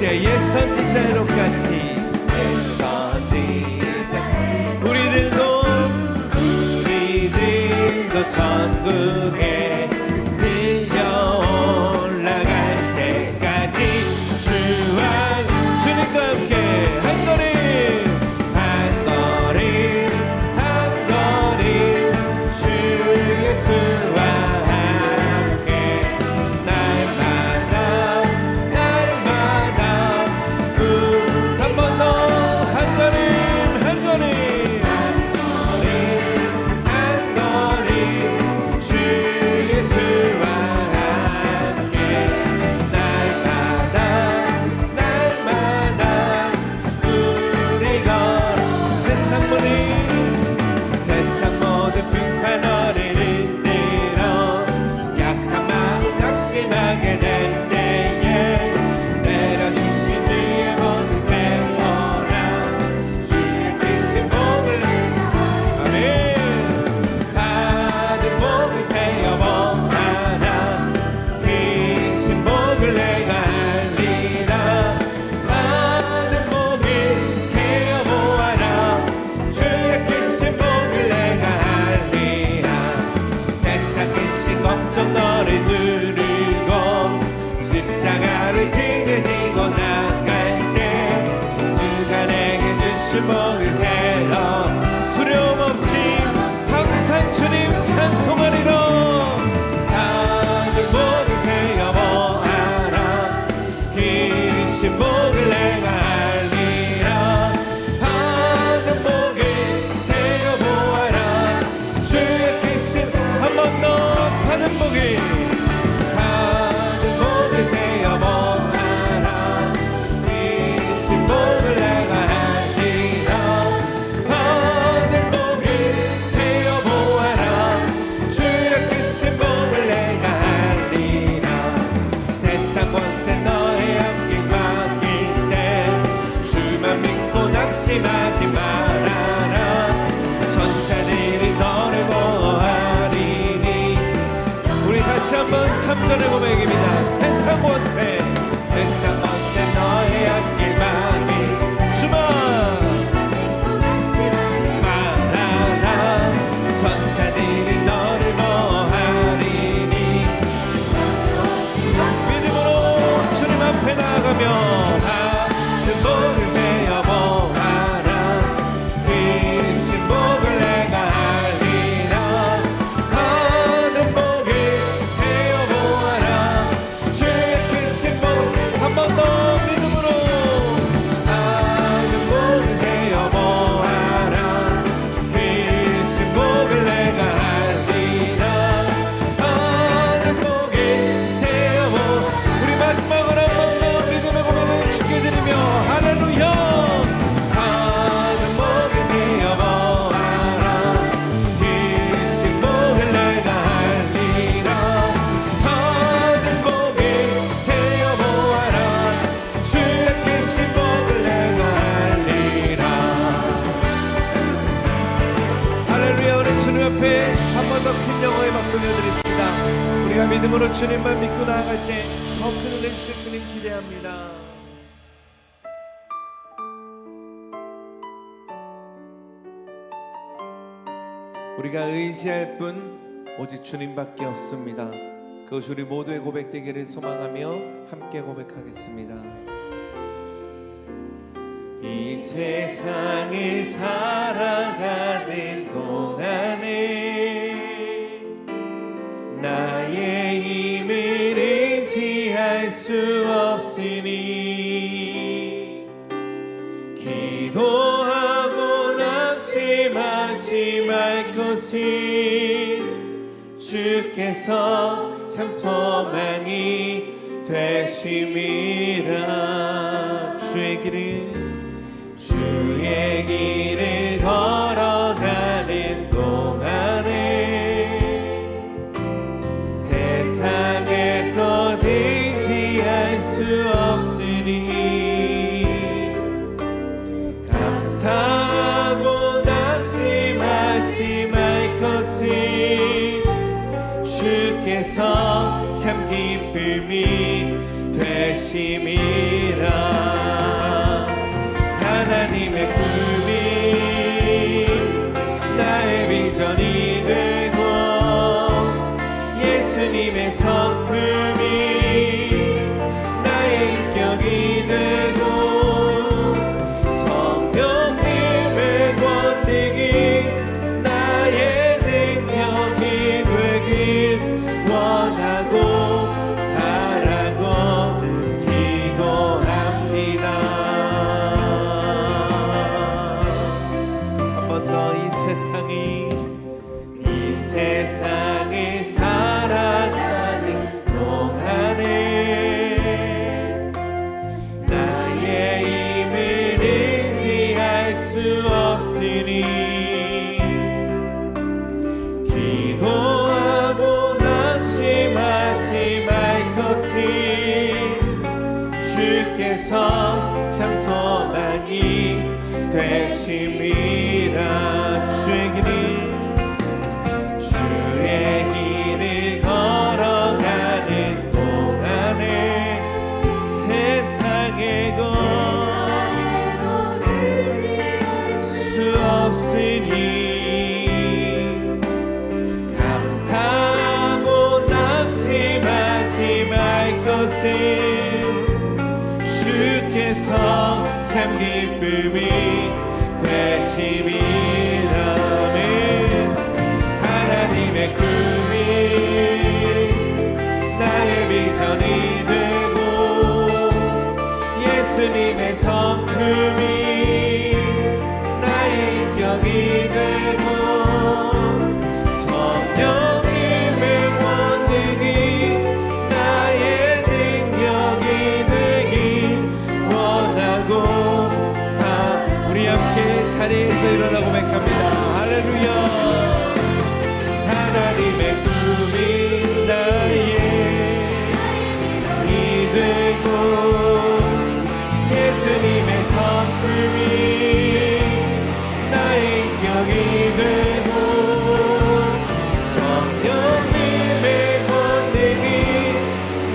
때 옛 선지자로 같이 우리들도 천국에 들려 올라갈 때까지 주님과 함께 한 걸음 주 예수와 함께 날마다 한 번 더 한 걸음 주 예수와 함께 날마다 우리 걸어 세상 모든 비판을 흔들어 약한 마음 낙심하게 될 때에 내려주신 주의 복을 세워라 주의 크신 복을 아멘 받은 복을 세어보아라 크신 복을 내가 알리라 받은 복을 세어보아라 주의 크신 복을 내가 알리라 세상 근심 걱정 너를 누르고 십자가를 등에 지고 나갈 때 주가 내게 주신 복을 세어 두려움 없이 항상 주님 찬송하리라 받은 복을 세어보아라 크신 복을 내가 알리라 받은 복을 세어보아라 주의 크신 한 번 더 받은 복을 세어보아라 크신 복을 내가 알리라 받은 복을 세어보아라 주의 크신 복을 내가 알리라 세상 권세 너의 함께 맡길 때 주만 믿고 낙심하지 말아라 천사들이 너를 보호하리니 우리 다시 한번 3절의 고백입니다. 세상 권세 너의 앞길 막이 주만 말아라 천사들이 너를 보호하리니 믿음으로 주님 앞에 나가며 받은 복을 세어보아라 크신 복을 내가 알리라 받은 복을 세어보아라 주의 크신 복 한 번 더 믿음으로 받은 복을 세어보아라 크신 복을 내가 알리라 받은 복을 세어보 우리 마지막으로 한 번 더 믿음의 고백을 주께 드리며 할렐루야 받은 복을 세어보아라 크신 복을 내가 알리라 받은 복을 세어보아라 주의 크신 복을 내가 알리라 할렐루야 우리 주님 앞에 한 번 더 큰 영어의 박수 올려드립니다. 우리가 믿음으로 주님만 믿고 나아갈 때 더 큰 은혜 주실 주님 기대합니다. 우리가 의지할 분 오직 주님밖에 없습니다. 그것이 우리 모두의 고백되기를 소망하며 함께 고백하겠습니다. 이 세상을 살아가는 동안에 나의 힘을 의지할 수 없으니 기도하고 낙심하지 말 것은 주께서 참 소망이 되심이라 주의 길을 걸어가는 동안에 세상의 것 의지할 수 없으니 감사하고 낙심하지 말 것은 주께서 참 기쁨이 되심이라. 하나님의 꿈이 나의 비전이 되고 예수님의 성품이 나의 인격이 되고 성령님의 권능이 나의 능력이 되길 원하고 바라고 기도합니다. 한 번 더 이 세상을 살아가는 동안에 나의 힘을 의지할 수 없으니 기도하고 낙심하지 말 것을 주께서 참 소망이 되심이라. 주의 길을 걸어가는 동안에 세상에 수 없으니 감사하고 낙심하지 말 것을 주께서 참 기쁨이 되심이라. 하나님의 꿈이 나의 비전이 되고 예수님의 성품이 나의 인격이 되고 성령님의 권능이 나의 능력이 되길 원하고. 우리 함께 자리에서 일어나 고백합니다. 할렐루야. 하나님의 꿈이 나의 이 되고 예수님의 성품이 나의 인격이 되고 성령님의 권능이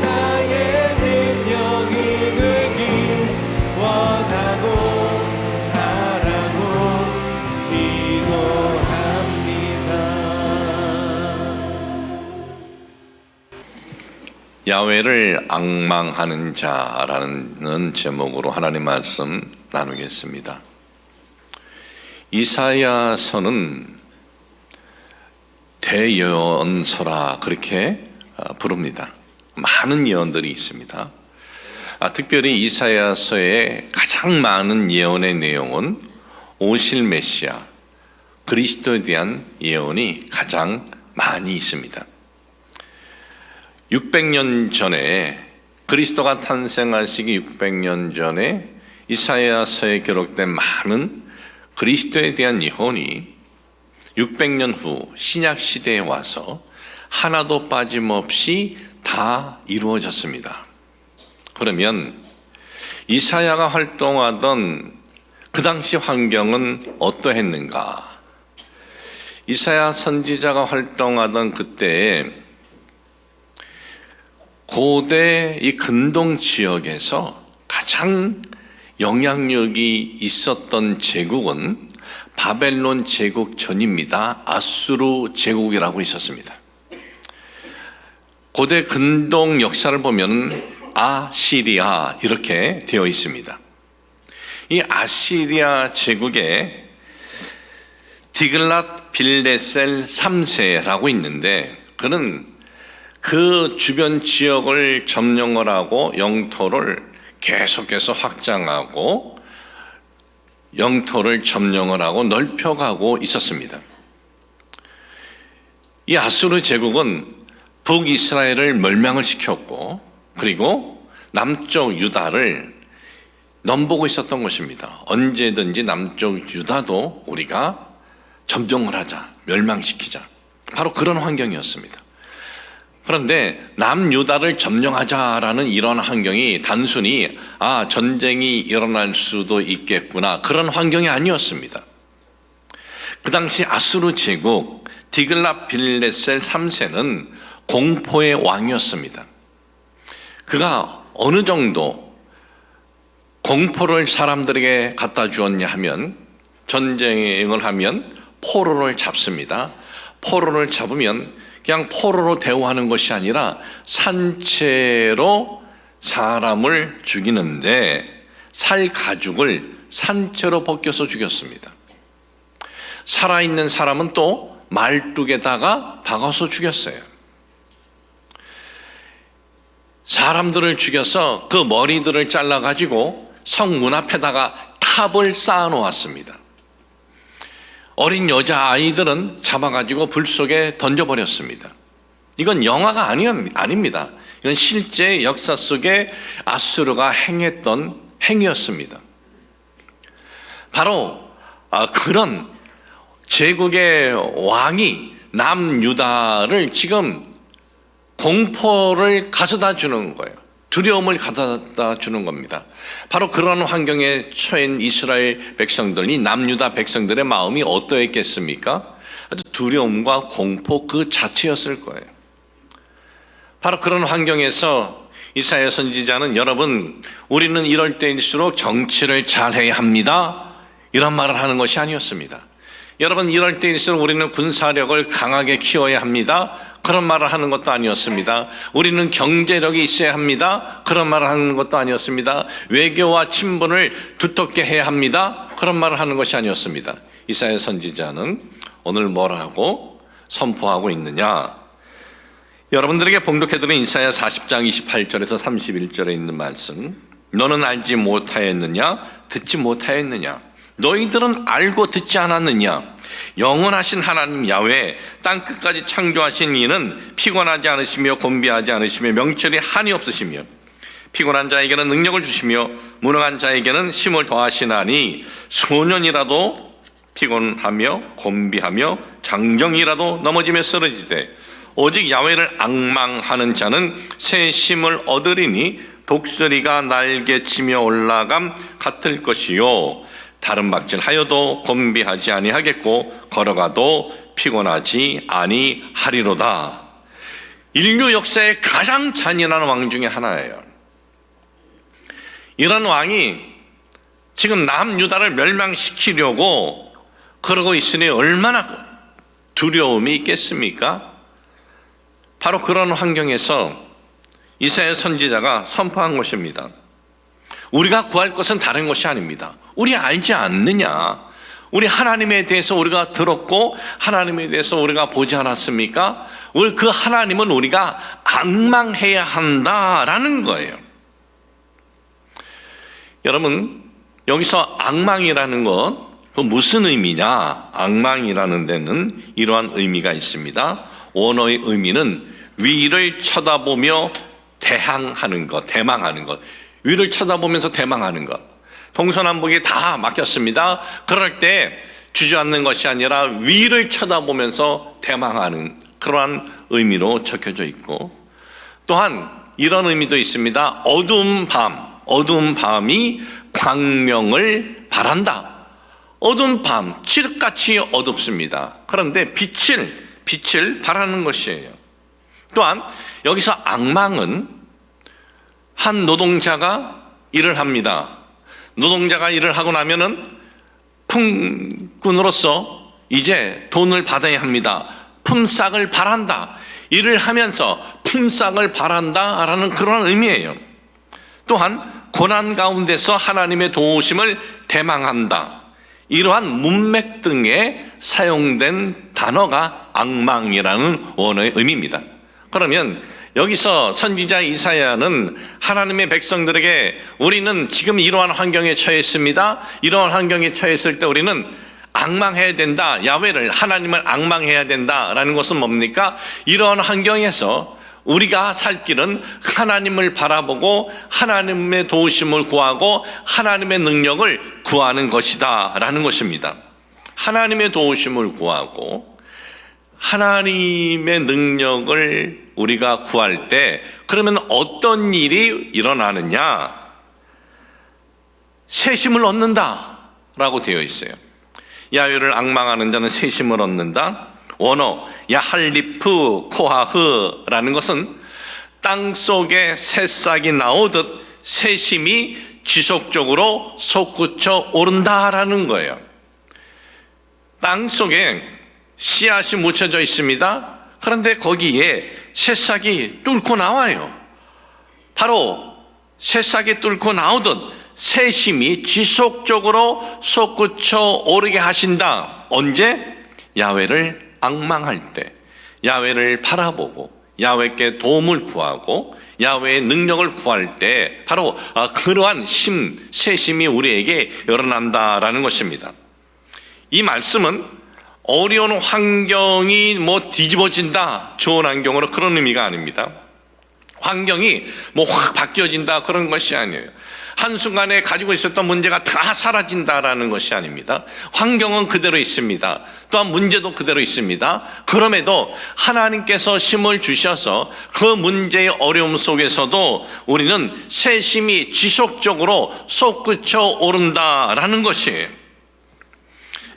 나의 능력이 되길 원하고 바라고 야훼를 앙망하는 자라는 제목으로 하나님 말씀 나누겠습니다. 이사야서는 대예언서라 그렇게 부릅니다. 많은 예언들이 있습니다. 특별히 이사야서의 가장 많은 예언의 내용은 오실 메시아 그리스도에 대한 예언이 가장 많이 있습니다. 600년 전에 그리스도가 탄생하시기 600년 전에 이사야서에 기록된 많은 그리스도에 대한 예언이 600년 후 신약 시대에 와서 하나도 빠짐없이 다 이루어졌습니다. 그러면 이사야가 활동하던 그 당시 환경은 어떠했는가? 이사야 선지자가 활동하던 그때에 고대 이 근동 지역에서 가장 영향력이 있었던 제국은 바벨론 제국 전입니다. 아수르 제국이라고 있었습니다. 고대 근동 역사를 보면 아시리아 이렇게 되어 있습니다. 이 아시리아 제국에 디글랏 빌레셀 3세라고 있는데 그는 그 주변 지역을 점령을 하고 영토를 계속해서 확장하고 영토를 점령을 하고 넓혀가고 있었습니다. 이 아수르 제국은 북이스라엘을 멸망을 시켰고 그리고 남쪽 유다를 넘보고 있었던 것입니다. 언제든지 남쪽 유다도 우리가 점령을 하자, 멸망시키자. 바로 그런 환경이었습니다. 그런데 남유다를 점령하자라는 이런 환경이 단순히 전쟁이 일어날 수도 있겠구나 그런 환경이 아니었습니다. 그 당시 아수르 제국 디글랏 빌레셀 3세는 공포의 왕이었습니다. 그가 어느 정도 공포를 사람들에게 갖다 주었냐 하면, 전쟁을 하면 포로를 잡습니다. 포로를 잡으면 그냥 포로로 대우하는 것이 아니라 산채로 사람을 죽이는데 살 가죽을 산채로 벗겨서 죽였습니다. 살아있는 사람은 또 말뚝에다가 박아서 죽였어요. 사람들을 죽여서 그 머리들을 잘라가지고 성문 앞에다가 탑을 쌓아 놓았습니다. 어린 여자아이들은 잡아가지고 불 속에 던져버렸습니다. 이건 영화가 아닙니다. 이건 실제 역사 속에 아수르가 행했던 행위였습니다. 바로 그런 제국의 왕이 남유다를 지금 공포를 가져다 주는 거예요. 두려움을 가져다 주는 겁니다. 바로 그런 환경에 처한 이스라엘 백성들, 이 남유다 백성들의 마음이 어떠했겠습니까? 아주 두려움과 공포 그 자체였을 거예요. 바로 그런 환경에서 이사야 선지자는, 여러분, 우리는 이럴 때일수록 정치를 잘해야 합니다, 이런 말을 하는 것이 아니었습니다. 여러분, 이럴 때일수록 우리는 군사력을 강하게 키워야 합니다, 그런 말을 하는 것도 아니었습니다. 우리는 경제력이 있어야 합니다, 그런 말을 하는 것도 아니었습니다. 외교와 친분을 두텁게 해야 합니다, 그런 말을 하는 것이 아니었습니다. 이사야 선지자는 오늘 뭐라고 선포하고 있느냐? 여러분들에게 봉독해드린 이사야 40장 28절에서 31절에 있는 말씀, 너는 알지 못하였느냐? 듣지 못하였느냐? 너희들은 알고 듣지 않았느냐? 영원하신 하나님 야훼, 땅끝까지 창조하신 이는 피곤하지 않으시며 곤비하지 않으시며 명철이 한이 없으시며 피곤한 자에게는 능력을 주시며 무능한 자에게는 힘을 더하시나니, 소년이라도 피곤하며 곤비하며 장정이라도 넘어지며 쓰러지되 오직 야훼를 앙망하는 자는 새 힘을 얻으리니 독수리가 날개치며 올라감 같을 것이요 다른 박질하여도 곤비하지 아니하겠고 걸어가도 피곤하지 아니하리로다. 인류 역사의 가장 잔인한 왕 중에 하나예요. 이런 왕이 지금 남유다를 멸망시키려고 그러고 있으니 얼마나 두려움이 있겠습니까? 바로 그런 환경에서 이사야 선지자가 선포한 것입니다. 우리가 구할 것은 다른 것이 아닙니다. 우리 알지 않느냐? 우리 하나님에 대해서 우리가 들었고 하나님에 대해서 우리가 보지 않았습니까? 그 하나님은 우리가 앙망해야 한다라는 거예요. 여러분, 여기서 앙망이라는 것, 그 무슨 의미냐? 앙망이라는 데는 이러한 의미가 있습니다. 원어의 의미는 위를 쳐다보며 대항하는 것, 대망하는 것. 위를 쳐다보면서 대망하는 것. 동서남북이 다 막혔습니다. 그럴 때 주저앉는 것이 아니라 위를 쳐다보면서 대망하는 그러한 의미로 적혀져 있고, 또한 이런 의미도 있습니다. 어두운 밤이 광명을 바란다. 어두운 밤, 칠흑같이 어둡습니다. 그런데 빛을 바라는 것이에요. 또한 여기서 앙망은 한 노동자가 일을 합니다. 노동자가 일을 하고 나면은 품꾼으로서 이제 돈을 받아야 합니다. 품삯을 바란다. 일을 하면서 품삯을 바란다라는 그런 의미예요. 또한 고난 가운데서 하나님의 도우심을 대망한다. 이러한 문맥 등에 사용된 단어가 앙망이라는 원어의 의미입니다. 그러면 여기서 선지자 이사야는 하나님의 백성들에게 우리는 지금 이러한 환경에 처했습니다. 이러한 환경에 처했을 때 우리는 앙망해야 된다. 야훼를, 하나님을 앙망해야 된다라는 것은 뭡니까? 이러한 환경에서 우리가 살 길은 하나님을 바라보고 하나님의 도우심을 구하고 하나님의 능력을 구하는 것이다 라는 것입니다. 하나님의 도우심을 구하고 하나님의 능력을 우리가 구할 때 그러면 어떤 일이 일어나느냐? 새 힘을 얻는다 라고 되어 있어요. 야훼를 앙망하는 자는 새 힘을 얻는다. 원어 야할리프 코하흐라는 것은 땅 속에 새싹이 나오듯 새심이 지속적으로 솟구쳐 오른다라는 거예요. 땅 속에 씨앗이 묻혀져 있습니다. 그런데 거기에 새싹이 뚫고 나와요. 바로 새싹이 뚫고 나오듯 새심이 지속적으로 솟구쳐 오르게 하신다. 언제? 야훼를 앙망할 때, 야훼를 바라보고 야훼께 도움을 구하고 야훼의 능력을 구할 때 바로 그러한 새심이 우리에게 일어난다라는 것입니다. 이 말씀은 어려운 환경이 뒤집어진다, 좋은 환경으로, 그런 의미가 아닙니다. 환경이 확 바뀌어진다, 그런 것이 아니에요. 한순간에 가지고 있었던 문제가 다 사라진다라는 것이 아닙니다. 환경은 그대로 있습니다. 또한 문제도 그대로 있습니다. 그럼에도 하나님께서 힘을 주셔서 그 문제의 어려움 속에서도 우리는 새심이 지속적으로 솟구쳐 오른다라는 것이에요.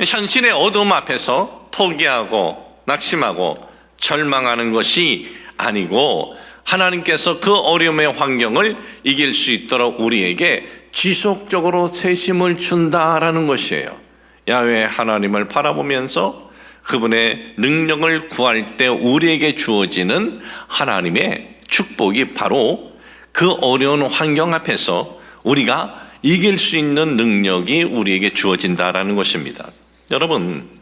현실의 어두움 앞에서 포기하고 낙심하고 절망하는 것이 아니고 하나님께서 그 어려움의 환경을 이길 수 있도록 우리에게 지속적으로 새심을 준다라는 것이에요. 야훼 하나님을 바라보면서 그분의 능력을 구할 때 우리에게 주어지는 하나님의 축복이 바로 그 어려운 환경 앞에서 우리가 이길 수 있는 능력이 우리에게 주어진다라는 것입니다. 여러분,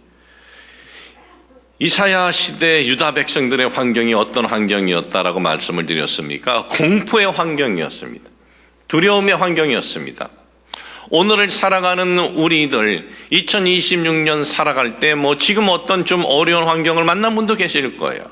이사야 시대 유다 백성들의 환경이 어떤 환경이었다라고 말씀을 드렸습니까? 공포의 환경이었습니다. 두려움의 환경이었습니다. 오늘을 살아가는 우리들 2026년 살아갈 때 지금 어떤 좀 어려운 환경을 만난 분도 계실 거예요.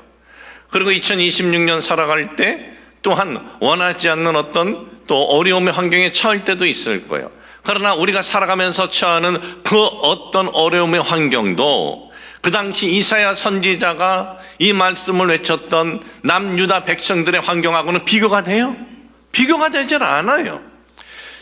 그리고 2026년 살아갈 때 또한 원하지 않는 어떤 또 어려움의 환경에 처할 때도 있을 거예요. 그러나 우리가 살아가면서 처하는 그 어떤 어려움의 환경도 그 당시 이사야 선지자가 이 말씀을 외쳤던 남유다 백성들의 환경하고는 비교가 돼요? 비교가 되질 않아요.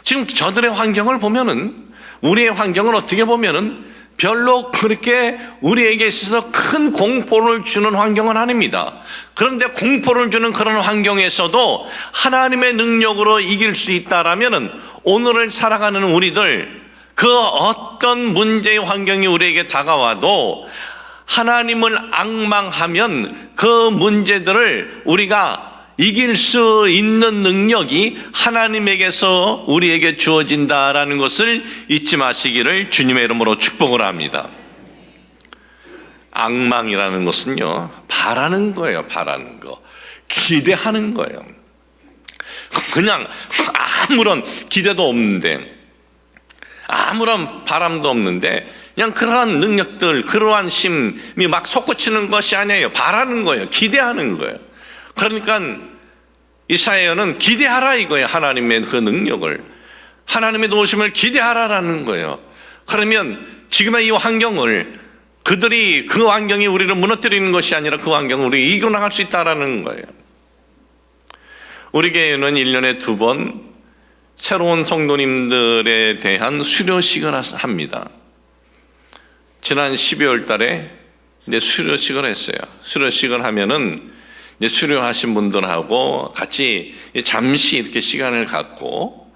지금 저들의 환경을 보면은, 우리의 환경을 어떻게 보면은 별로 그렇게 우리에게 있어서 큰 공포를 주는 환경은 아닙니다. 그런데 공포를 주는 그런 환경에서도 하나님의 능력으로 이길 수 있다라면은 오늘을 살아가는 우리들, 그 어떤 문제의 환경이 우리에게 다가와도 하나님을 앙망하면 그 문제들을 우리가 이길 수 있는 능력이 하나님에게서 우리에게 주어진다라는 것을 잊지 마시기를 주님의 이름으로 축복을 합니다. 앙망이라는 것은요, 바라는 거예요. 바라는 거, 기대하는 거예요. 그냥 아무런 기대도 없는데, 아무런 바람도 없는데 그냥 그러한 능력들, 그러한 힘이 막 솟구치는 것이 아니에요. 바라는 거예요. 기대하는 거예요. 그러니까 이사야는 기대하라 이거예요. 하나님의 그 능력을, 하나님의 도우심을 기대하라라는 거예요. 그러면 지금의 이 환경을, 그들이 그 환경이 우리를 무너뜨리는 것이 아니라 그 환경을 우리 이겨나갈 수 있다라는 거예요. 우리 교회는 1년에 2번 새로운 성도님들에 대한 수료식을 합니다. 지난 12월 달에 이제 수료식을 했어요. 수료식을 하면은 이제 수료하신 분들하고 같이 잠시 이렇게 시간을 갖고,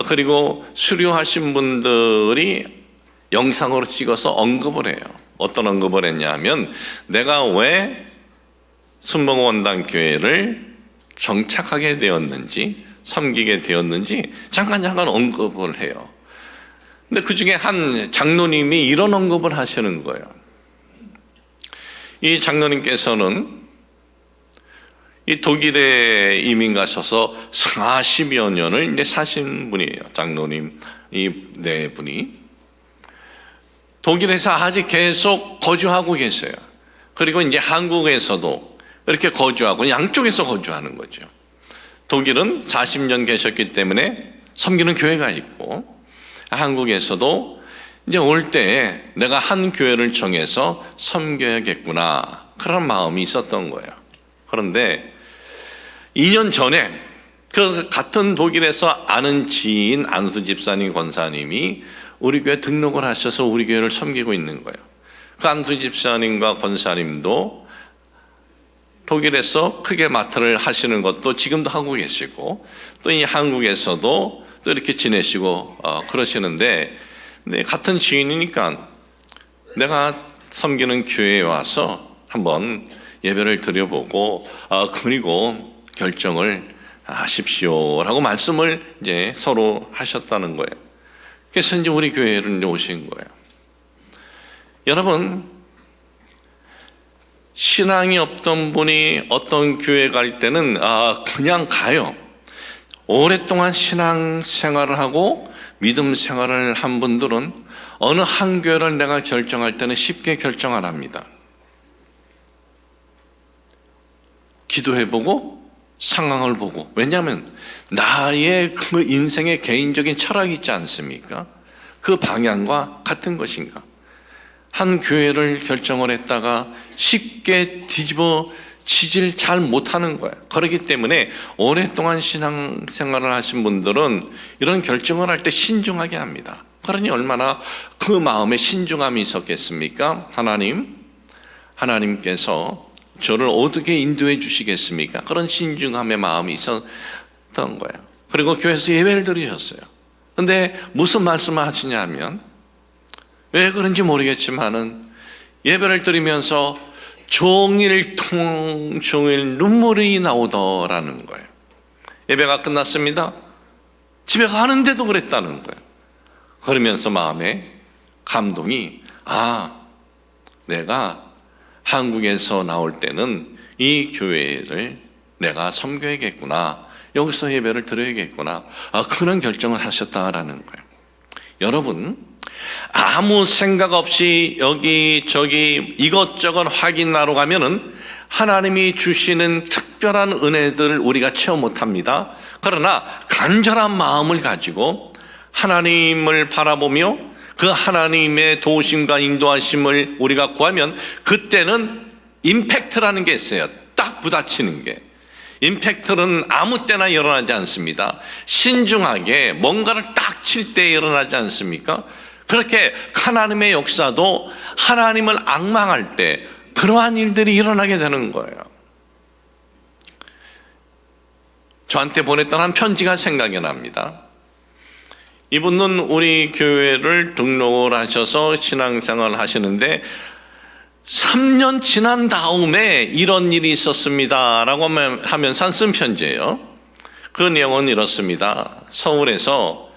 그리고 수료하신 분들이 영상으로 찍어서 언급을 해요. 어떤 언급을 했냐 하면, 내가 왜 순복음원당교회를 정착하게 되었는지, 섬기게 되었는지 잠깐 언급을 해요. 근데 그 중에 한 장로님이 이런 언급을 하시는 거예요. 이 장로님께서는 이 독일에 이민 가셔서 40여 년을 이제 사신 분이에요. 장로님 이 네 분이 독일에서 아직 계속 거주하고 계세요. 그리고 이제 한국에서도 이렇게 거주하고 양쪽에서 거주하는 거죠. 독일은 40년 계셨기 때문에 섬기는 교회가 있고, 한국에서도 이제 올 때 내가 한 교회를 정해서 섬겨야겠구나, 그런 마음이 있었던 거예요. 그런데 2년 전에 그 같은 독일에서 아는 지인 안수 집사님 권사님이 우리 교회 등록을 하셔서 우리 교회를 섬기고 있는 거예요. 그 안수 집사님과 권사님도 독일에서 크게 마트를 하시는 것도 지금도 하고 계시고, 또 이 한국에서도 또 이렇게 지내시고 그러시는데, 네, 같은 지인이니까 내가 섬기는 교회에 와서 한번 예배를 드려보고 그리고 결정을 하십시오라고 말씀을 이제 서로 하셨다는 거예요. 그래서 이제 우리 교회를 이제 오신 거예요. 여러분, 신앙이 없던 분이 어떤 교회 갈 때는 그냥 가요. 오랫동안 신앙 생활을 하고 믿음 생활을 한 분들은 어느 한 교회를 내가 결정할 때는 쉽게 결정 안 합니다. 기도해보고 상황을 보고, 왜냐하면 나의 그 인생의 개인적인 철학이 있지 않습니까? 그 방향과 같은 것인가? 한 교회를 결정을 했다가 쉽게 뒤집어지질 잘 못하는 거예요. 그렇기 때문에 오랫동안 신앙생활을 하신 분들은 이런 결정을 할 때 신중하게 합니다. 그러니 얼마나 그 마음에 신중함이 있었겠습니까? 하나님께서 저를 어떻게 인도해 주시겠습니까? 그런 신중함의 마음이 있었던 거예요. 그리고 교회에서 예배를 드리셨어요. 근데 무슨 말씀을 하시냐 하면, 왜 그런지 모르겠지만은 예배를 드리면서 종일 눈물이 나오더라는 거예요. 예배가 끝났습니다. 집에 가는데도 그랬다는 거예요. 그러면서 마음에 감동이, 내가 한국에서 나올 때는 이 교회를 내가 섬겨야겠구나, 여기서 예배를 드려야겠구나, 그런 결정을 하셨다라는 거예요. 여러분, 아무 생각 없이 여기저기 이것저것 확인하러 가면은 하나님이 주시는 특별한 은혜들을 우리가 체험 못합니다. 그러나 간절한 마음을 가지고 하나님을 바라보며 그 하나님의 도우심과 인도하심을 우리가 구하면, 그때는 임팩트라는 게 있어요. 딱 부딪히는 게. 임팩트는 아무 때나 일어나지 않습니다. 신중하게 뭔가를 딱 칠 때 일어나지 않습니까? 그렇게 하나님의 역사도 하나님을 앙망할 때 그러한 일들이 일어나게 되는 거예요. 저한테 보냈던 한 편지가 생각이 납니다. 이분은 우리 교회를 등록을 하셔서 신앙생활을 하시는데 3년 지난 다음에 이런 일이 있었습니다 라고 하면서 쓴 편지예요. 그 내용은 이렇습니다. 서울에서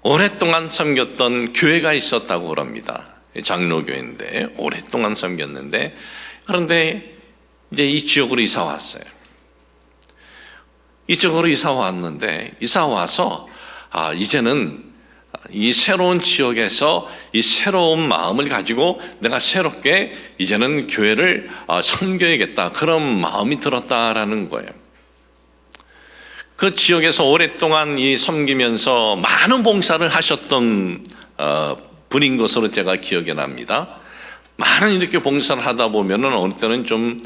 오랫동안 섬겼던 교회가 있었다고 그럽니다. 장로교회인데 오랫동안 섬겼는데, 그런데 이제 이 지역으로 이사 왔어요. 이쪽으로 이사 왔는데, 이사 와서 이제는 이 새로운 지역에서 이 새로운 마음을 가지고 내가 새롭게 이제는 교회를 섬겨야겠다, 그런 마음이 들었다라는 거예요. 그 지역에서 오랫동안 이 섬기면서 많은 봉사를 하셨던 분인 것으로 제가 기억이 납니다. 많은 이렇게 봉사를 하다 보면은 어느 때는 좀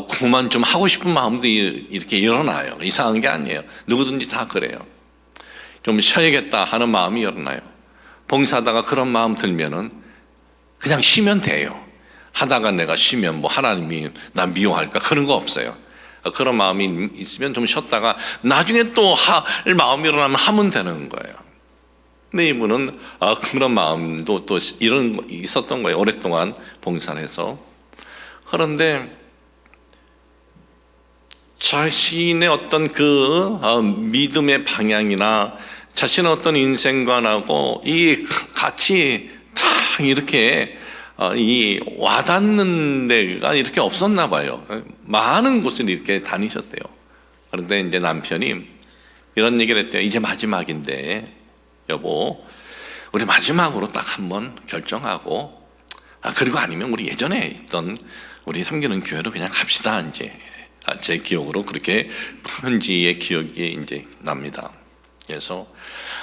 그만 좀 하고 싶은 마음도 이렇게 일어나요. 이상한 게 아니에요. 누구든지 다 그래요. 좀 쉬어야겠다 하는 마음이 일어나요. 봉사하다가 그런 마음 들면은 그냥 쉬면 돼요. 하다가 내가 쉬면 뭐 하나님이 나 미워할까, 그런 거 없어요. 그런 마음이 있으면 좀 쉬었다가 나중에 또 할 마음이 일어나면 하면 되는 거예요. 근데 이분은 그런 마음도 또 이런 거 있었던 거예요. 오랫동안 봉사를 해서. 그런데 자신의 어떤 그 믿음의 방향이나 자신의 어떤 인생관하고 이 같이 딱 이렇게 이 와닿는 데가 이렇게 없었나 봐요. 많은 곳을 이렇게 다니셨대요. 그런데 이제 남편이 이런 얘기를 했대요. 이제 마지막인데 여보, 우리 마지막으로 딱 한번 결정하고, 그리고 아니면 우리 예전에 있던 우리 섬기는 교회로 그냥 갑시다. 이제 제 기억으로 그렇게 편지의 기억이 이제 납니다. 그래서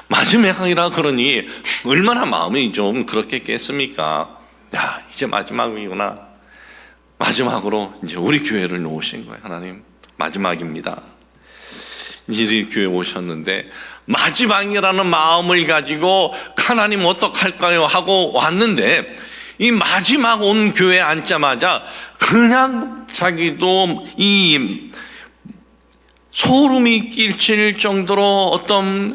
마지막이라 그러니 얼마나 마음이 좀 그렇겠습니까? 야, 이제 마지막이구나. 마지막으로 이제 우리 교회를 놓으신 거예요. 하나님, 마지막입니다. 이제 교회 오셨는데 마지막이라는 마음을 가지고 하나님 어떡할까요 하고 왔는데, 이 마지막 온 교회에 앉자마자 그냥 자기도 이 소름이 끼칠 정도로 어떤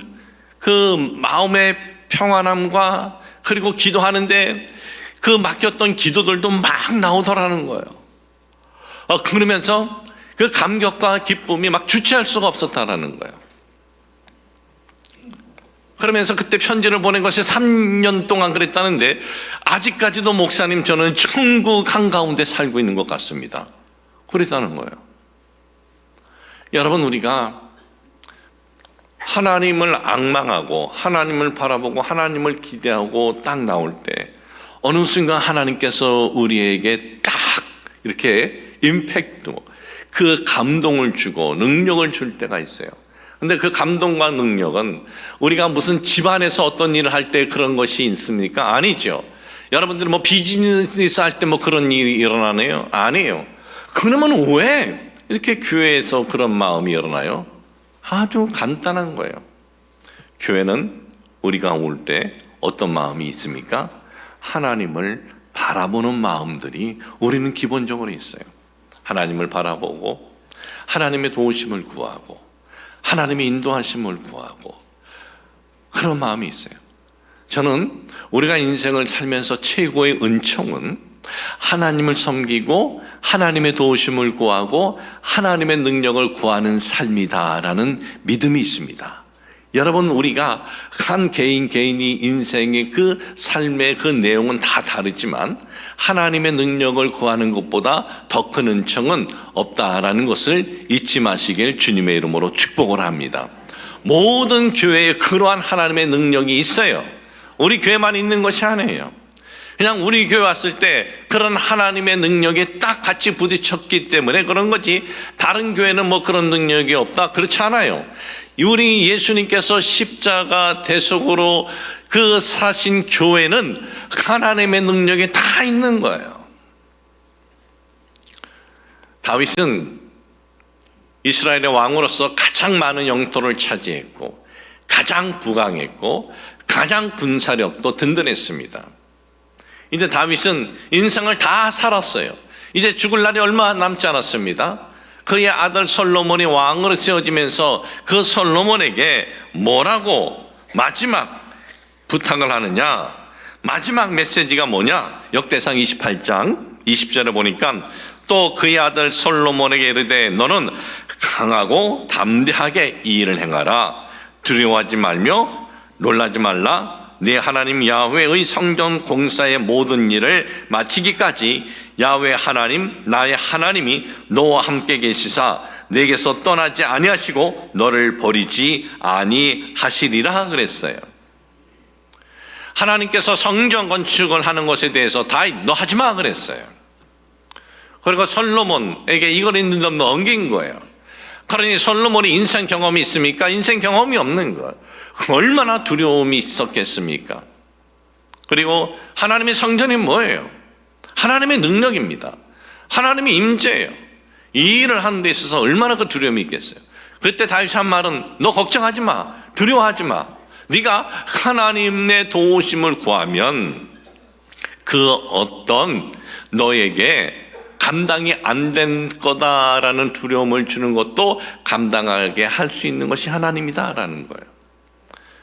그 마음의 평안함과 그리고 기도하는데 그 맡겼던 기도들도 막 나오더라는 거예요. 그러면서 그 감격과 기쁨이 막 주체할 수가 없었다라는 거예요. 그러면서 그때 편지를 보낸 것이 3년 동안 그랬다는데 아직까지도 목사님 저는 천국 한가운데 살고 있는 것 같습니다. 그랬다는 거예요. 여러분, 우리가 하나님을 앙망하고 하나님을 바라보고 하나님을 기대하고 딱 나올 때 어느 순간 하나님께서 우리에게 딱 이렇게 임팩트, 그 감동을 주고 능력을 줄 때가 있어요. 근데 그 감동과 능력은 우리가 무슨 집안에서 어떤 일을 할 때 그런 것이 있습니까? 아니죠. 여러분들 뭐 비즈니스 할 때 뭐 그런 일이 일어나네요? 아니에요. 그러면 왜 이렇게 교회에서 그런 마음이 일어나요? 아주 간단한 거예요. 교회는 우리가 올 때 어떤 마음이 있습니까? 하나님을 바라보는 마음들이 우리는 기본적으로 있어요. 하나님을 바라보고 하나님의 도우심을 구하고 하나님의 인도하심을 구하고 그런 마음이 있어요. 저는 우리가 인생을 살면서 최고의 은총은 하나님을 섬기고 하나님의 도우심을 구하고 하나님의 능력을 구하는 삶이다라는 믿음이 있습니다. 여러분, 우리가 한 개인이 인생의 그 삶의 그 내용은 다 다르지만 하나님의 능력을 구하는 것보다 더 큰 은총은 없다라는 것을 잊지 마시길 주님의 이름으로 축복을 합니다. 모든 교회에 그러한 하나님의 능력이 있어요. 우리 교회만 있는 것이 아니에요. 그냥 우리 교회 왔을 때 그런 하나님의 능력에 딱 같이 부딪혔기 때문에 그런 거지, 다른 교회는 뭐 그런 능력이 없다, 그렇지 않아요. 우리 예수님께서 십자가 대속으로 그 사신 교회는 하나님의 능력이 다 있는 거예요. 다윗은 이스라엘의 왕으로서 가장 많은 영토를 차지했고 가장 부강했고 가장 군사력도 든든했습니다. 이제 다윗은 인생을 다 살았어요. 이제 죽을 날이 얼마 남지 않았습니다. 그의 아들 솔로몬이 왕으로 세워지면서 그 솔로몬에게 뭐라고 마지막 부탁을 하느냐, 마지막 메시지가 뭐냐, 역대상 28장 20절에 보니까 또 그의 아들 솔로몬에게 이르되 너는 강하고 담대하게 이 일을 행하라. 두려워하지 말며 놀라지 말라. 네 하나님 야훼의 성전 공사의 모든 일을 마치기까지 야훼 하나님 나의 하나님이 너와 함께 계시사 내게서 떠나지 아니하시고 너를 버리지 아니하시리라 그랬어요. 하나님께서 성전 건축을 하는 것에 대해서 다윗 너 하지마 그랬어요. 그리고 솔로몬에게 이걸 있는 점 넘긴 거예요. 그러니 솔로몬이 인생 경험이 있습니까? 인생 경험이 없는 거예요. 얼마나 두려움이 있었겠습니까? 그리고 하나님의 성전이 뭐예요? 하나님의 능력입니다. 하나님의 임재예요. 이 일을 하는 데 있어서 얼마나 그 두려움이 있겠어요. 그때 다윗이 한 말은 너 걱정하지 마, 두려워하지 마. 네가 하나님의 도우심을 구하면 그 어떤 너에게 감당이 안 된 거다라는 두려움을 주는 것도 감당하게 할 수 있는 것이 하나님이다라는 거예요.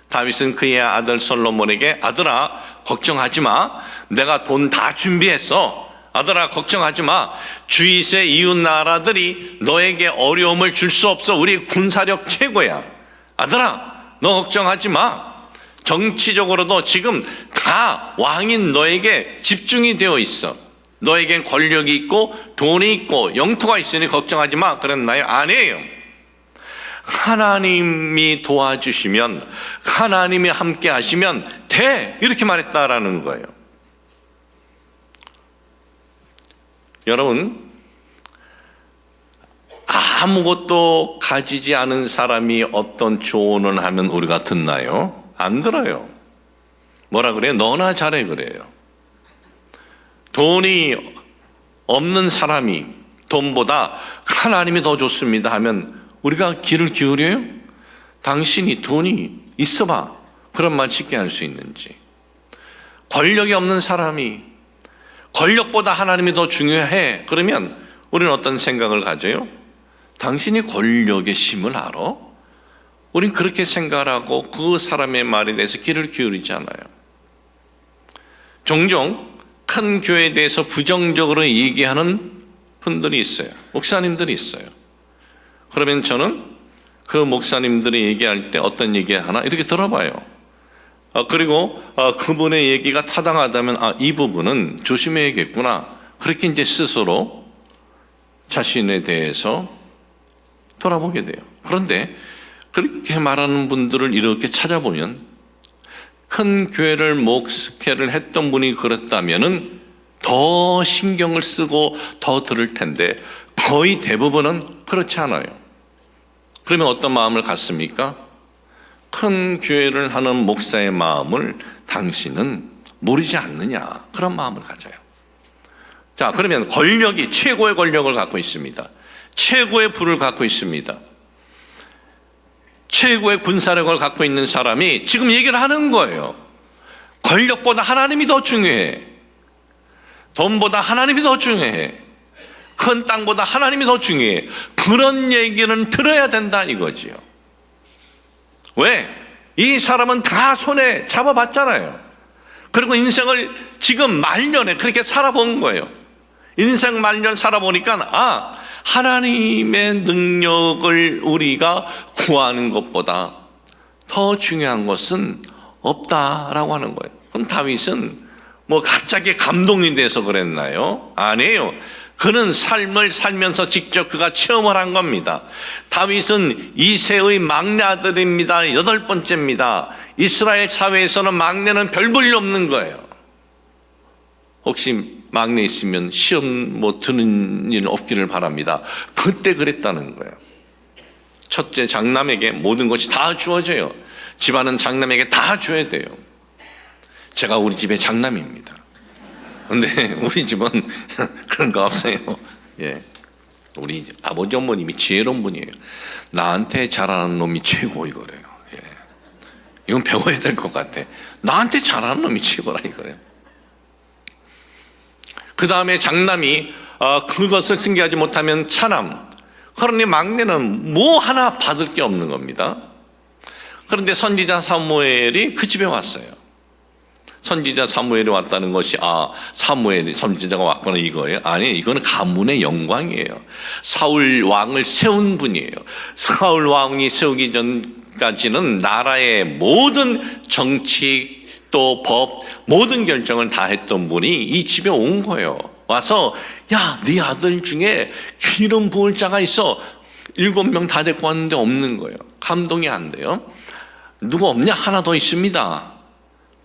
다윗은 그의 아들 솔로몬에게 아들아 걱정하지 마, 내가 돈 다 준비했어. 아들아 걱정하지 마, 주위세 이웃 나라들이 너에게 어려움을 줄 수 없어. 우리 군사력 최고야. 아들아 너 걱정하지 마. 정치적으로도 지금 다 왕인 너에게 집중이 되어 있어. 너에겐 권력이 있고 돈이 있고 영토가 있으니 걱정하지 마 그랬나요? 아니에요. 하나님이 도와주시면, 하나님이 함께 하시면 돼, 이렇게 말했다라는 거예요. 여러분, 아무것도 가지지 않은 사람이 어떤 조언을 하면 우리가 듣나요? 안 들어요. 뭐라 그래요? 너나 잘해 그래요. 돈이 없는 사람이 돈보다 하나님이 더 좋습니다 하면 우리가 귀를 기울여요? 당신이 돈이 있어봐, 그런 말 쉽게 할 수 있는지. 권력이 없는 사람이 권력보다 하나님이 더 중요해. 그러면 우리는 어떤 생각을 가져요? 당신이 권력의 힘을 알아? 우린 그렇게 생각을 하고 그 사람의 말에 대해서 귀를 기울이지 않아요. 종종 큰 교회에 대해서 부정적으로 얘기하는 분들이 있어요. 목사님들이 있어요. 그러면 저는 그 목사님들이 얘기할 때 어떤 얘기 하나 이렇게 들어봐요. 그리고 그분의 얘기가 타당하다면 이 부분은 조심해야겠구나. 그렇게 이제 스스로 자신에 대해서 돌아보게 돼요. 그런데 그렇게 말하는 분들을 이렇게 찾아보면 큰 교회를 목회를 했던 분이 그렇다면은 더 신경을 쓰고 더 들을 텐데 거의 대부분은 그렇지 않아요. 그러면 어떤 마음을 갖습니까? 큰 교회를 하는 목사의 마음을 당신은 모르지 않느냐, 그런 마음을 가져요. 자, 그러면 권력이 최고의 권력을 갖고 있습니다. 최고의 부를 갖고 있습니다. 최고의 군사력을 갖고 있는 사람이 지금 얘기를 하는 거예요. 권력보다 하나님이 더 중요해. 돈보다 하나님이 더 중요해. 큰 땅보다 하나님이 더 중요해. 그런 얘기는 들어야 된다 이거지요. 왜? 이 사람은 다 손에 잡아봤잖아요. 그리고 인생을 지금 말년에 그렇게 살아본 거예요. 인생 말년 살아보니까 하나님의 능력을 우리가 구하는 것보다 더 중요한 것은 없다라고 하는 거예요. 그럼 다윗은 뭐 갑자기 감동이 돼서 그랬나요? 아니에요. 그는 삶을 살면서 직접 그가 체험을 한 겁니다. 다윗은 이새의 막내 아들입니다. 8번째입니다. 이스라엘 사회에서는 막내는 별 볼일 없는 거예요. 혹시 막내 있으면 시험 드는 일 없기를 바랍니다. 그때 그랬다는 거예요. 첫째 장남에게 모든 것이 다 주어져요. 집안은 장남에게 다 줘야 돼요. 제가 우리 집의 장남입니다. 근데 우리 집은 그런 거 없어요. 예. 우리 아버지 어머님이 지혜로운 분이에요. 나한테 잘하는 놈이 최고 이거래요. 예. 이건 배워야 될 것 같아. 나한테 잘하는 놈이 최고라 이거래요. 그 다음에 장남이 그것을 승계하지 못하면 차남. 그러니 막내는 뭐 하나 받을 게 없는 겁니다. 그런데 선지자 사무엘이 그 집에 왔어요. 선지자 사무엘이 왔다는 것이 사무엘이 선지자가 왔거나 이거예요? 아니, 이거는 가문의 영광이에요. 사울 왕을 세운 분이에요. 사울 왕이 세우기 전까지는 나라의 모든 정치 또 법 모든 결정을 다 했던 분이 이 집에 온 거예요. 와서 네 아들 중에 기름 부을 자가 있어. 7명 다 데리고 왔는데 없는 거예요. 감동이 안 돼요. 누구 없냐? 하나 더 있습니다.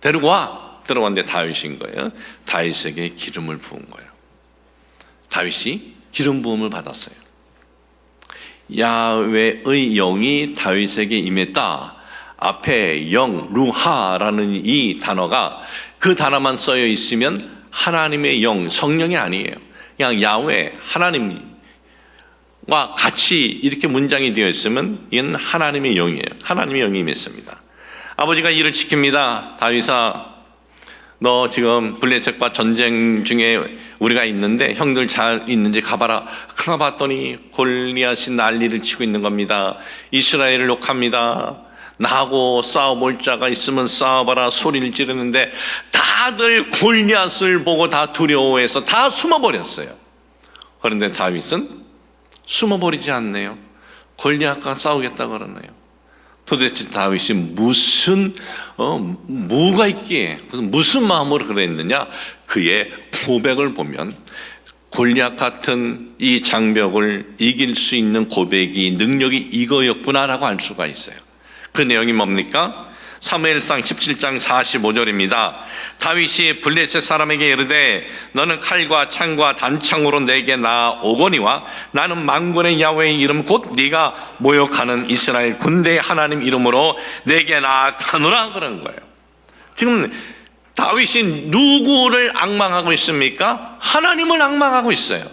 데리고 와. 들어왔는데 다윗인 거예요. 다윗에게 기름을 부은 거예요. 다윗이 기름 부음을 받았어요. 야훼의 영이 다윗에게 임했다. 앞에 영, 루하라는 이 단어가 그 단어만 써여 있으면 하나님의 영, 성령이 아니에요. 그냥 야훼, 하나님과 같이 이렇게 문장이 되어 있으면 이건 하나님의 영이에요. 하나님의 영이 임했습니다. 아버지가 이를 시킵니다. 다윗아, 너 지금 블레셋과 전쟁 중에 우리가 있는데 형들 잘 있는지 가봐라. 가봤더니 골리앗이 난리를 치고 있는 겁니다. 이스라엘을 욕합니다. 나하고 싸워볼 자가 있으면 싸워봐라 소리를 지르는데 다들 골리앗을 보고 다 두려워해서 다 숨어버렸어요. 그런데 다윗은 숨어버리지 않네요. 골리앗과 싸우겠다 그러네요. 도대체 다윗이 뭐가 있기에 무슨 마음으로 그랬느냐? 그의 고백을 보면 골리앗 같은 이 장벽을 이길 수 있는 고백이 능력이 이거였구나라고 알 수가 있어요. 그 내용이 뭡니까? 사무엘상 17장 45절입니다. 다윗이 블레셋 사람에게 이르되 너는 칼과 창과 단창으로 내게 나오거니와 나는 만군의 야훼의 이름 곧 네가 모욕하는 이스라엘 군대의 하나님 이름으로 내게 나아가노라 그런 거예요. 지금 다윗이 누구를 앙망하고 있습니까? 하나님을 앙망하고 있어요.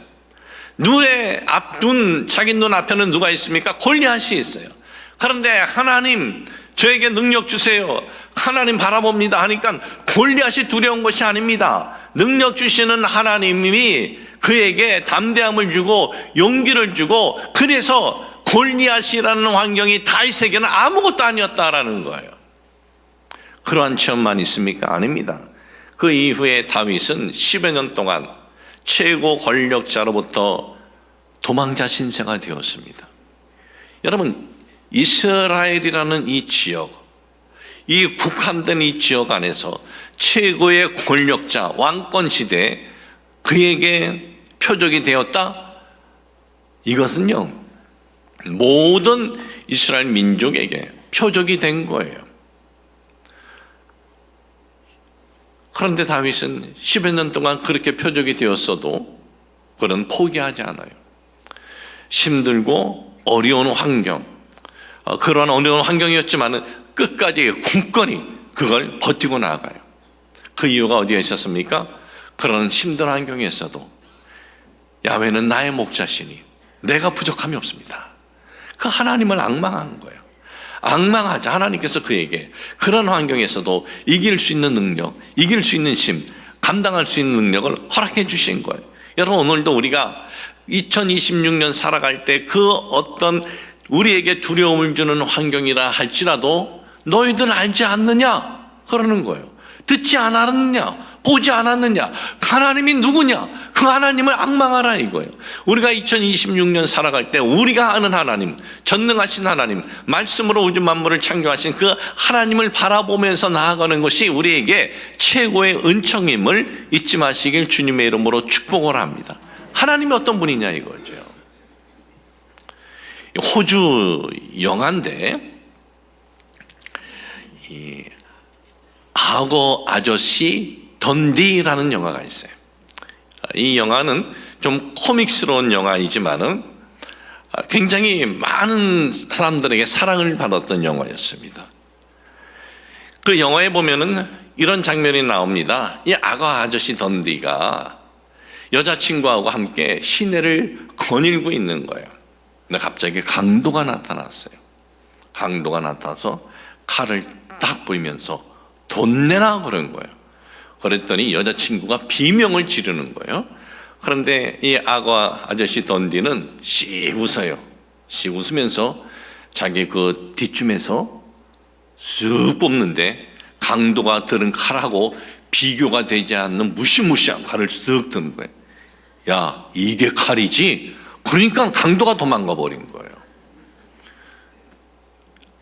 자기 눈 앞에는 누가 있습니까? 골리앗이 있어요. 그런데 하나님 저에게 능력 주세요. 하나님 바라봅니다 하니까 골리앗이 두려운 것이 아닙니다. 능력 주시는 하나님이 그에게 담대함을 주고 용기를 주고, 그래서 골리앗이라는 환경이 다윗에게는 아무것도 아니었다라는 거예요. 그러한 체험만 있습니까? 아닙니다. 그 이후에 다윗은 10여 년 동안 최고 권력자로부터 도망자 신세가 되었습니다. 여러분, 이스라엘이라는 이 지역, 이 국한된 이 지역 안에서 최고의 권력자, 왕권 시대에 그에게 표적이 되었다? 이것은요, 모든 이스라엘 민족에게 표적이 된 거예요. 그런데 다윗은 10여 년 동안 그렇게 표적이 되었어도 그는 포기하지 않아요. 힘들고 어려운 환경, 그러한 어려운 환경이었지만 끝까지 굳건히 그걸 버티고 나아가요. 그 이유가 어디에 있었습니까? 그런 힘든 환경에서도 야훼는 나의 목자시니 내가 부족함이 없습니다. 그 하나님을 앙망한 거예요. 앙망하자. 하나님께서 그에게 그런 환경에서도 이길 수 있는 능력, 이길 수 있는 힘, 감당할 수 있는 능력을 허락해 주신 거예요. 여러분, 오늘도 우리가 2026년 살아갈 때 그 어떤 우리에게 두려움을 주는 환경이라 할지라도 너희들 알지 않느냐? 그러는 거예요. 듣지 않았느냐? 보지 않았느냐? 그 하나님이 누구냐? 그 하나님을 앙망하라 이거예요. 우리가 2026년 살아갈 때 우리가 아는 하나님, 전능하신 하나님, 말씀으로 우주 만물을 창조하신 그 하나님을 바라보면서 나아가는 것이 우리에게 최고의 은총임을 잊지 마시길 주님의 이름으로 축복을 합니다. 하나님이 어떤 분이냐 이거죠. 호주 영화인데 이 악어 아저씨 던디라는 영화가 있어요. 이 영화는 좀 코믹스러운 영화이지만은 굉장히 많은 사람들에게 사랑을 받았던 영화였습니다. 그 영화에 보면은 이런 장면이 나옵니다. 이 악어 아저씨 던디가 여자친구하고 함께 시내를 거닐고 있는 거예요. 근데 갑자기 강도가 나타났어요. 강도가 나타나서 칼을 딱 보이면서 돈 내라 그런 거예요. 그랬더니 여자친구가 비명을 지르는 거예요. 그런데 이 악어 아저씨 던디는 씩 웃어요. 씩 웃으면서 자기 그 뒷줌에서 쓱 뽑는데 강도가 들은 칼하고 비교가 되지 않는 무시무시한 칼을 쓱 드는 거예요. 야, 이게 칼이지? 그러니까 강도가 도망가 버린 거예요.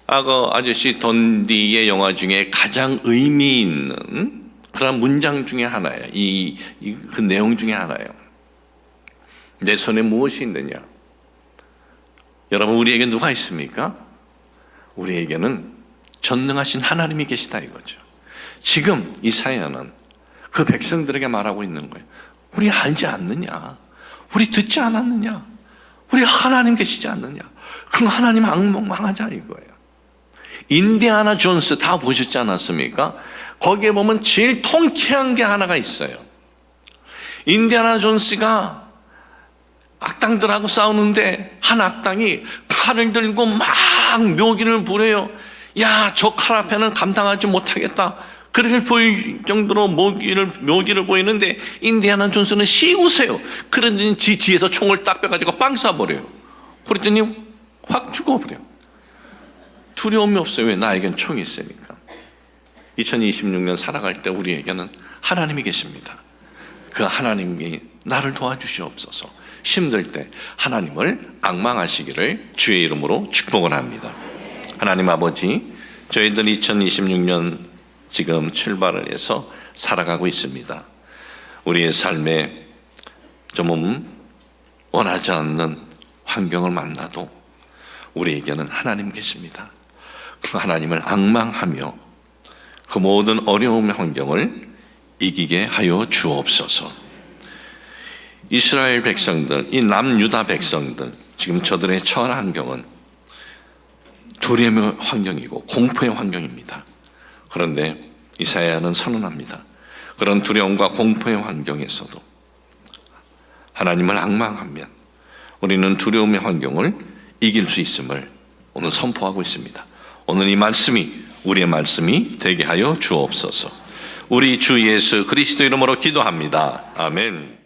악어 아저씨 던디의 영화 중에 가장 의미 있는 그런 문장 중에 하나예요. 그 내용 중에 하나예요. 내 손에 무엇이 있느냐? 여러분, 우리에게 누가 있습니까? 우리에게는 전능하신 하나님이 계시다 이거죠. 지금 이사야는 그 백성들에게 말하고 있는 거예요. 우리 알지 않느냐? 우리 듣지 않았느냐? 우리 하나님 계시지 않느냐? 그 하나님 앙망하자 이거예요. 인디아나 존스 다 보셨지 않았습니까? 거기에 보면 제일 통쾌한 게 하나가 있어요. 인디아나 존스가 악당들하고 싸우는데 한 악당이 칼을 들고 막 묘기를 부려요. 야, 저 칼 앞에는 감당하지 못하겠다. 그를 보일 정도로 묘기를 보이는데 인디아나 존스는 씩 웃어요. 그러더니 지 뒤에서 총을 딱 빼가지고 빵 쏴버려요. 그랬더니 확 죽어버려요. 두려움이 없어요. 왜? 나에겐 총이 있으니까. 2026년 살아갈 때 우리에게는 하나님이 계십니다. 그 하나님이 나를 도와주시옵소서. 힘들 때 하나님을 앙망하시기를 주의 이름으로 축복을 합니다. 하나님 아버지, 저희들 2026년 지금 출발을 해서 살아가고 있습니다. 우리의 삶에 좀 원하지 않는 환경을 만나도 우리에게는 하나님 계십니다. 그 하나님을 앙망하며 그 모든 어려움의 환경을 이기게 하여 주옵소서. 이스라엘 백성들, 이 남유다 백성들, 지금 저들의 처한 환경은 두려움의 환경이고 공포의 환경입니다. 그런데 이사야는 선언합니다. 그런 두려움과 공포의 환경에서도 하나님을 앙망하면 우리는 두려움의 환경을 이길 수 있음을 오늘 선포하고 있습니다. 오늘 이 말씀이 우리의 말씀이 되게 하여 주옵소서. 우리 주 예수 그리스도 이름으로 기도합니다. 아멘.